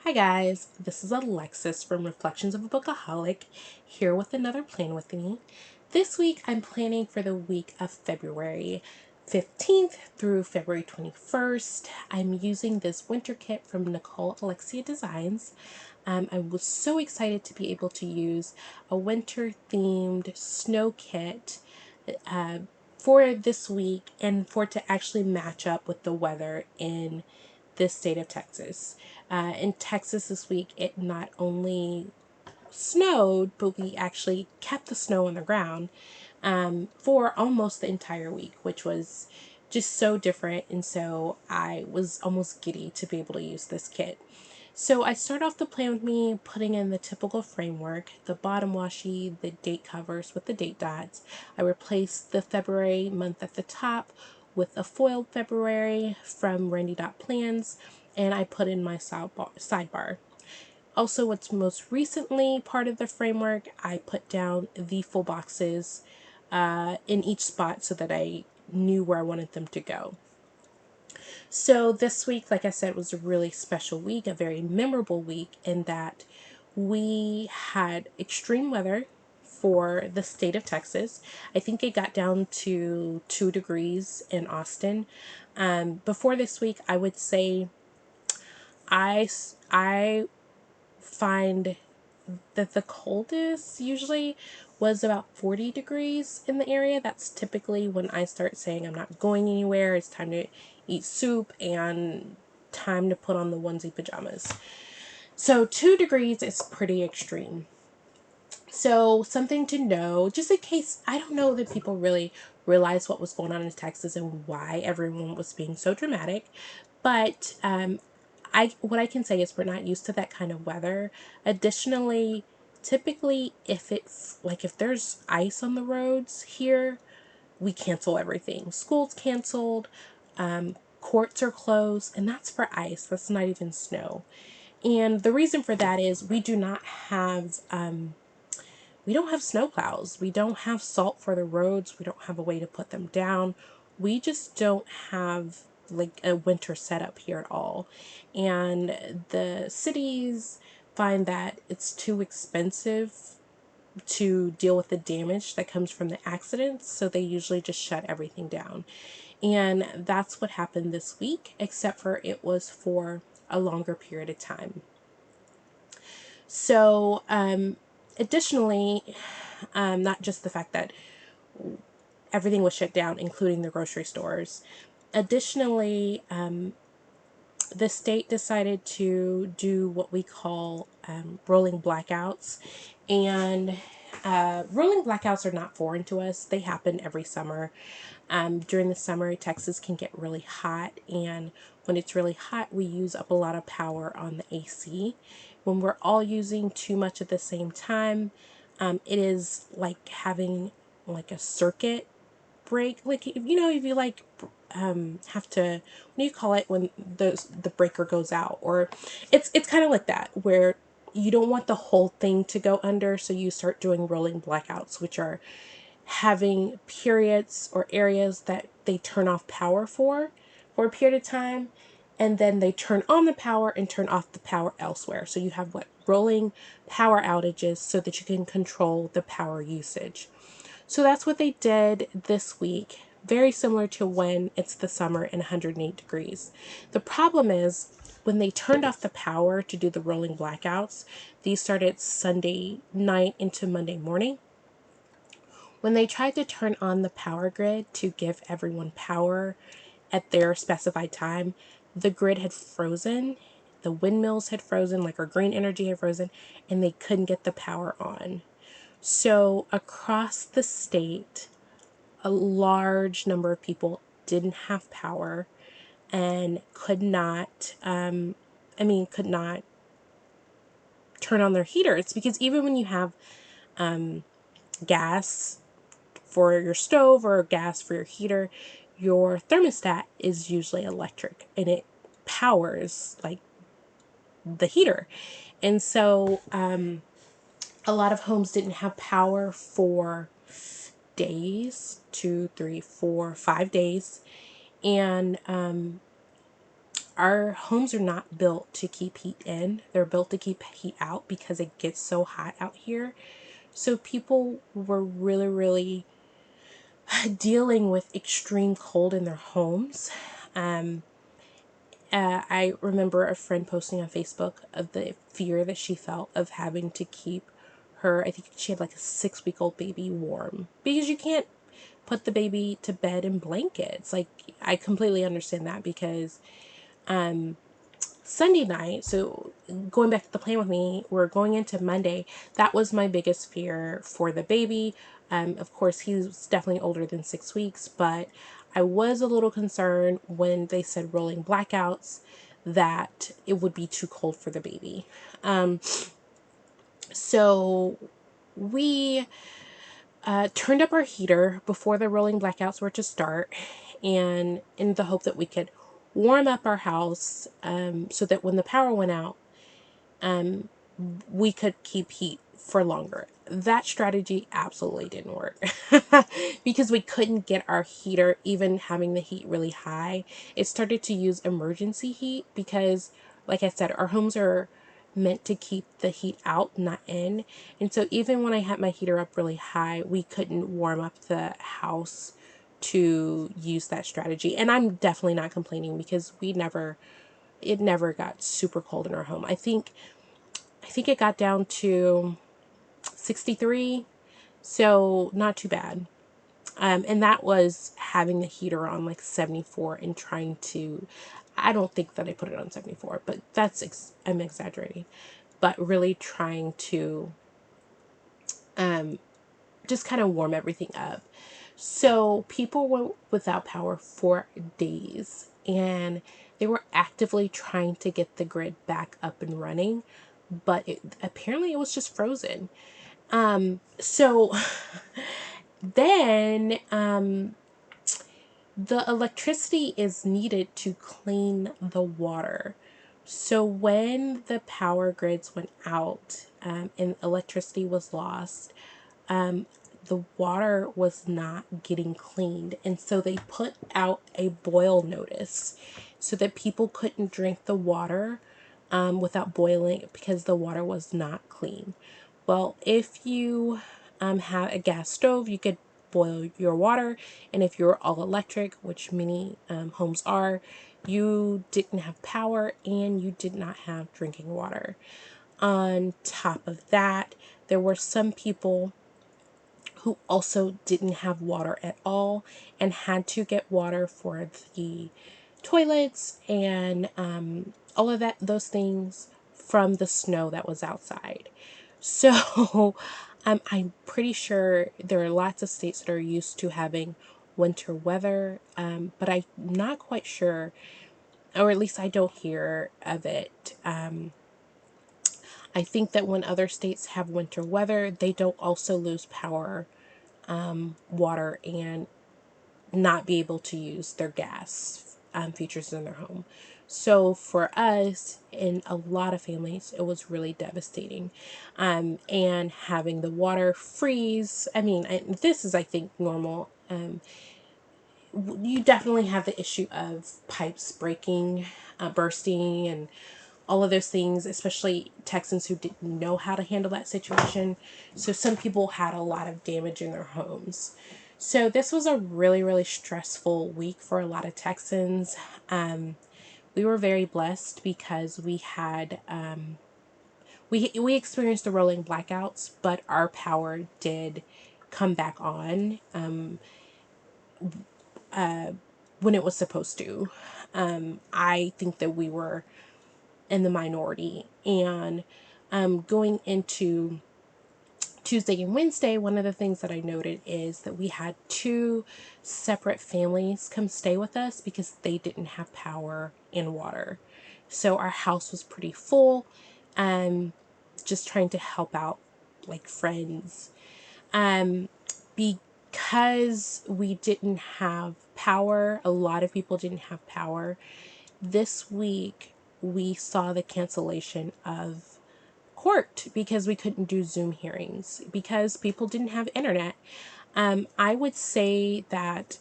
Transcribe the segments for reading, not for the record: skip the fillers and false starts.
Hi guys, this is Alexis from Reflections of a Bookaholic, here with another plan with me. This week I'm planning for the week of February 15th through February 21st. I'm using this winter kit from Nicole Alexia Designs. I was so excited to be able to use a winter themed snow kit for this week and for it to actually match up with the weather in this state of Texas. In Texas this week, it not only snowed, but we actually kept the snow on the ground for almost the entire week, which was just so different. And so I was almost giddy to be able to use this kit. So I start off the plan with me putting in the typical framework, the bottom washi, the date covers with the date dots. I replaced the February month at the top with a foiled February from Randy Dot Plans, and I put in my sidebar. Also, what's most recently part of the framework, I put down the full boxes in each spot so that I knew where I wanted them to go. So this week, like I said, was a really special week, a very memorable week in that we had extreme weather for the state of Texas. I think it got down to 2 degrees in Austin. Before this week, I would say I find that the coldest usually was about 40 degrees in the area. That's typically when I start saying I'm not going anywhere. It's time to eat soup and time to put on the onesie pajamas. So 2 degrees is pretty extreme. So something to know, just in case, I don't know that people really realize what was going on in Texas and why everyone was being so dramatic. But what I can say is we're not used to that kind of weather. Additionally, typically if there's ice on the roads here, we cancel everything. School's canceled, courts are closed, and that's for ice. That's not even snow. And the reason for that is we don't have snowplows. We don't have salt for the roads. We don't have a way to put them down. We just don't have like a winter setup here at all. And the cities find that it's too expensive to deal with the damage that comes from the accidents, so they usually just shut everything down. And that's what happened this week, except for it was for a longer period of time. So, additionally, not just the fact that everything was shut down, including the grocery stores. Additionally, the state decided to do what we call rolling blackouts. And rolling blackouts are not foreign to us. They happen every summer. During the summer, Texas can get really hot. And when it's really hot, we use up a lot of power on the AC. When we're all using too much at the same time, it is like having like a circuit break. Like, if you like have to, what do you call it when the breaker goes out? Or it's kind of like that, where you don't want the whole thing to go under, so you start doing rolling blackouts, which are having periods or areas that they turn off power for a period of time, and then they turn on the power and turn off the power elsewhere. So you have rolling power outages so that you can control the power usage. So that's what they did this week, very similar to when it's the summer and 108 degrees. The problem is when they turned off the power to do the rolling blackouts, these started Sunday night into Monday morning. When they tried to turn on the power grid to give everyone power at their specified time, the grid had frozen, the windmills had frozen, like our green energy had frozen, and they couldn't get the power on. So across the state, a large number of people didn't have power and could not turn on their heater. It's because even when you have gas for your stove or gas for your heater, your thermostat is usually electric and it powers like the heater. And so a lot of homes didn't have power for days, 2, 3, 4, 5 days. And our homes are not built to keep heat in. They're built to keep heat out because it gets so hot out here. So people were really, really dealing with extreme cold in their homes. Um, I remember a friend posting on Facebook of the fear that she felt of having to keep her, I think she had like a 6-week-old baby, warm, because you can't put the baby to bed in blankets. Like, I completely understand that, because Sunday night, so going back to the plan with me, we're going into Monday. That was my biggest fear for the baby. Of course, he's definitely older than 6 weeks, but I was a little concerned when they said rolling blackouts that it would be too cold for the baby. So we turned up our heater before the rolling blackouts were to start, and in the hope that we could warm up our house, so that when the power went out, we could keep heat for longer. That strategy absolutely didn't work because we couldn't get our heater, even having the heat really high. It started to use emergency heat because, like I said, our homes are meant to keep the heat out, not in. And so even when I had my heater up really high, we couldn't warm up the house to use that strategy. And I'm definitely not complaining, because it never got super cold in our home. I think it got down to 63, so not too bad. And that was having the heater on like 74 and trying to, I don't think that I put it on 74, but I'm exaggerating, but really trying to just kind of warm everything up. So people were without power for days, and they were actively trying to get the grid back up and running, but apparently it was just frozen. So then the electricity is needed to clean the water. So when the power grids went out, and electricity was lost, the water was not getting cleaned. And so they put out a boil notice so that people couldn't drink the water without boiling it, because the water was not clean. Well, if you have a gas stove, you could boil your water. And if you're all electric, which many homes are, you didn't have power and you did not have drinking water. On top of that, there were some people who also didn't have water at all and had to get water for the toilets and all of those things from the snow that was outside. So I'm pretty sure there are lots of states that are used to having winter weather, but I'm not quite sure, or at least I don't hear of it. I think that when other states have winter weather, they don't also lose power, water, and not be able to use their gas features in their home. So for us, in a lot of families, it was really devastating. And having the water freeze, I mean, this is, I think, normal. You definitely have the issue of pipes breaking, bursting, and all of those things, especially Texans who didn't know how to handle that situation. So some people had a lot of damage in their homes. So this was a really, really stressful week for a lot of Texans. We were very blessed because we had we experienced the rolling blackouts, but our power did come back on when it was supposed to. I think that we were in the minority, and going into Tuesday and Wednesday, one of the things that I noted is that we had two separate families come stay with us because they didn't have power and water. So our house was pretty full, just trying to help out like friends. Because we didn't have power, a lot of people didn't have power. This week, we saw the cancellation of court because we couldn't do Zoom hearings because people didn't have internet. I would say that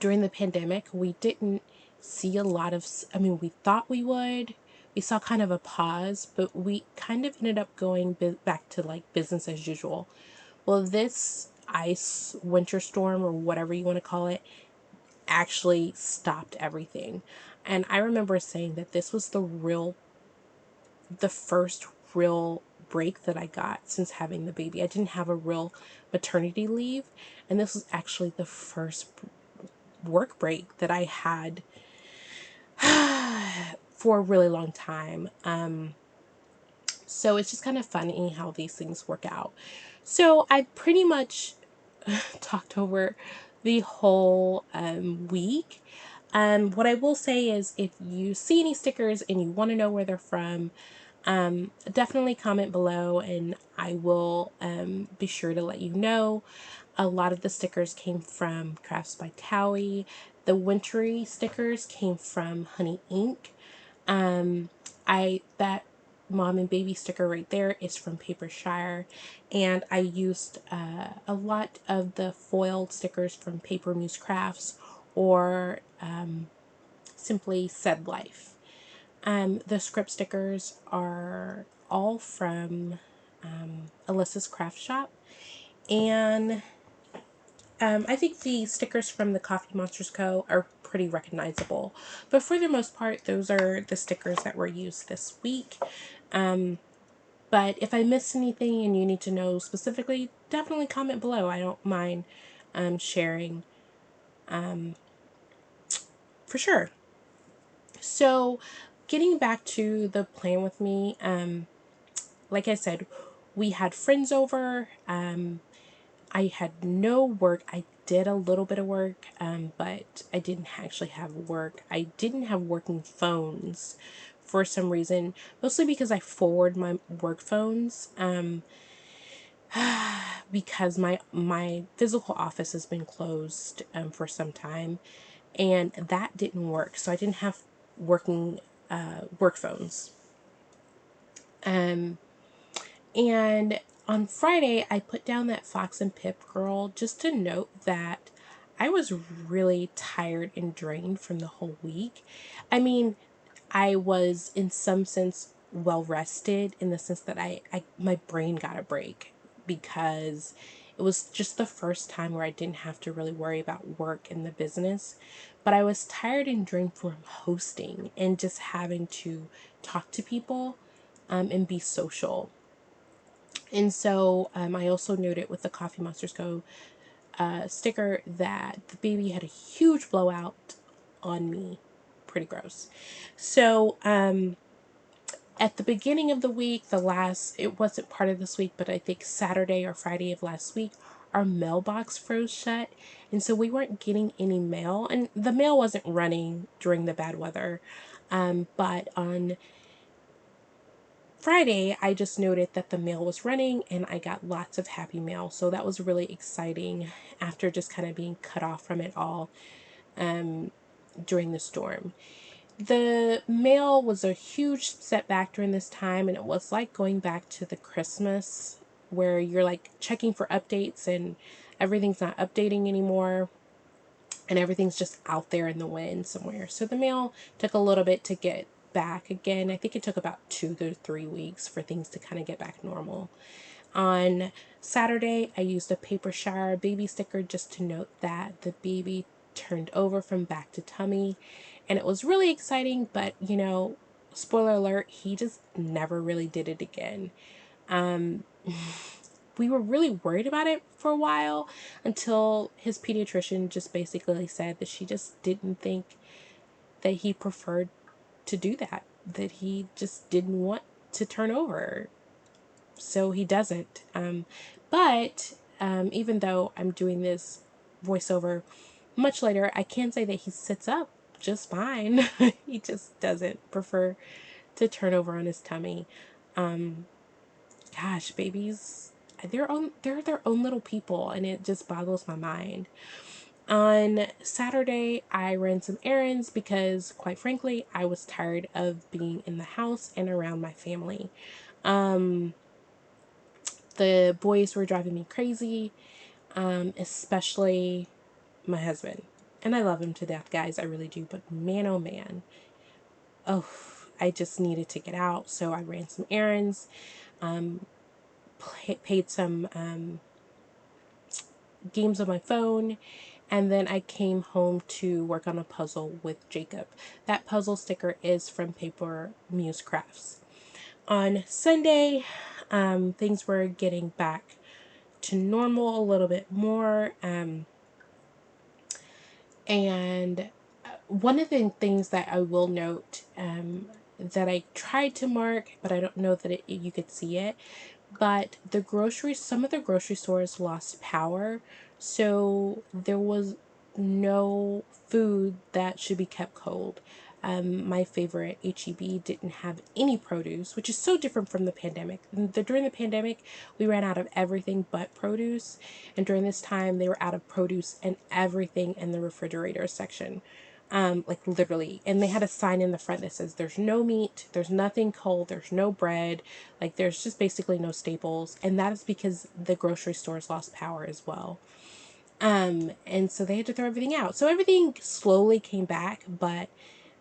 during the pandemic, we didn't see a lot of, I mean, we thought we would. We saw kind of a pause, but we kind of ended up going back to like business as usual. Well, this ice winter storm, or whatever you want to call it, actually stopped everything. And I remember saying that this was the first real break that I got since having the baby. I didn't have a real maternity leave, and this was actually the first work break that I had for a really long time. So it's just kind of funny how these things work out. So I pretty much talked over the whole week. What I will say is, if you see any stickers and you want to know where they're from, definitely comment below and I will be sure to let you know. A lot of the stickers came from Crafts by Towie. The Wintery stickers came from Honey Ink. That mom and baby sticker right there is from Paper Shire, and I used a lot of the foiled stickers from Paper Muse Crafts, or simply Said Life. The script stickers are all from Alyssa's Craft Shop, and I think the stickers from the Coffee Monsters Co. are pretty recognizable. But for the most part, those are the stickers that were used this week. But if I missed anything and you need to know specifically, definitely comment below. I don't mind sharing for sure. So getting back to the plan with me, like I said, we had friends over. I had no work. I did a little bit of work, but I didn't actually have work. I didn't have working phones for some reason, mostly because I forward my work phones, because my physical office has been closed for some time, and that didn't work. So I didn't have working work phones. And on Friday, I put down that Fox and Pip girl just to note that I was really tired and drained from the whole week. I mean, I was in some sense well rested, in the sense that my brain got a break, because it was just the first time where I didn't have to really worry about work in the business. But I was tired and drained from hosting and just having to talk to people and be social. And so I also noted with the Coffee Monsters Co. Sticker that the baby had a huge blowout on me. Pretty gross. So at the beginning of the week, it wasn't part of this week, but I think Saturday or Friday of last week, our mailbox froze shut. And so we weren't getting any mail. And the mail wasn't running during the bad weather. But on Friday, I just noted that the mail was running and I got lots of happy mail. So that was really exciting after just kind of being cut off from it all during the storm. The mail was a huge setback during this time, and it was like going back to the Christmas where you're like checking for updates and everything's not updating anymore and everything's just out there in the wind somewhere. So the mail took a little bit to get back again. I think it took about 2 to 3 weeks for things to kind of get back normal. On Saturday, I used a Paper Shower baby sticker just to note that the baby turned over from back to tummy. And it was really exciting, but spoiler alert, he just never really did it again. We were really worried about it for a while, until his pediatrician just basically said that she just didn't think that he preferred to do that, that he just didn't want to turn over. So he doesn't. But even though I'm doing this voiceover much later, I can say that he sits up just fine. He just doesn't prefer to turn over on his tummy. Gosh, babies, they're their own little people, and it just boggles my mind. On Saturday, I ran some errands because, quite frankly, I was tired of being in the house and around my family. The boys were driving me crazy, especially my husband. And I love him to death, guys. I really do. But man, oh man. Oh, I just needed to get out. So I ran some errands, paid some games on my phone, and then I came home to work on a puzzle with Jacob. That puzzle sticker is from Paper Muse Crafts. On Sunday, things were getting back to normal a little bit more. And one of the things that I will note, that I tried to mark, but I don't know that you could see it, but some of the grocery stores lost power, so there was no food that should be kept cold. My favorite HEB didn't have any produce, which is so different from the pandemic. During the pandemic, we ran out of everything but produce, and during this time, they were out of produce and everything in the refrigerator section. Like literally, and they had a sign in the front that says there's no meat, there's nothing cold, there's no bread, like there's just basically no staples, and that is because the grocery stores lost power as well. And so they had to throw everything out. So everything slowly came back, but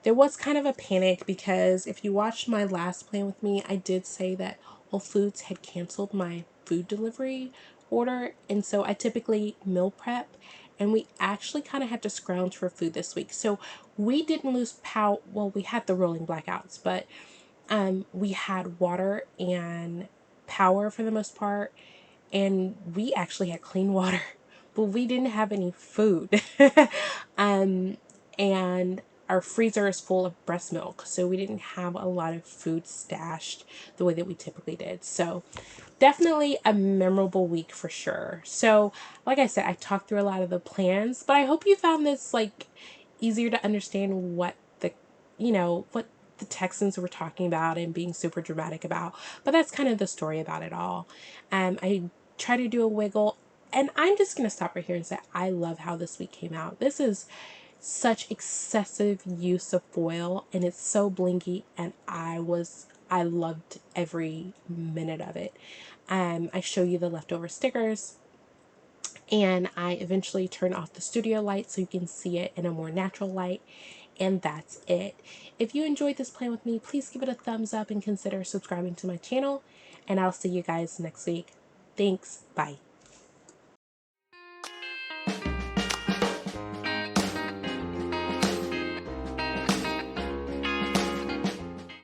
there was kind of a panic because if you watched my last Plan With Me, I did say that Whole Foods had canceled my food delivery order, and so I typically meal prep, and we actually kind of had to scrounge for food this week. So we didn't lose power. Well, we had the rolling blackouts, but we had water and power for the most part, and we actually had clean water, but we didn't have any food. um, and our freezer is full of breast milk, so we didn't have a lot of food stashed the way that we typically did. So definitely a memorable week for sure. So like I said, I talked through a lot of the plans, but I hope you found this like easier to understand what the Texans were talking about and being super dramatic about. But that's kind of the story about it all. I try to do a wiggle, and I'm just going to stop right here and say I love how this week came out. This is such excessive use of foil, and it's so blingy, and I loved every minute of it. I show you the leftover stickers, and I eventually turn off the studio light so you can see it in a more natural light. And that's it. If you enjoyed this Plan With Me, please give it a thumbs up and consider subscribing to my channel. And I'll see you guys next week. Thanks. Bye.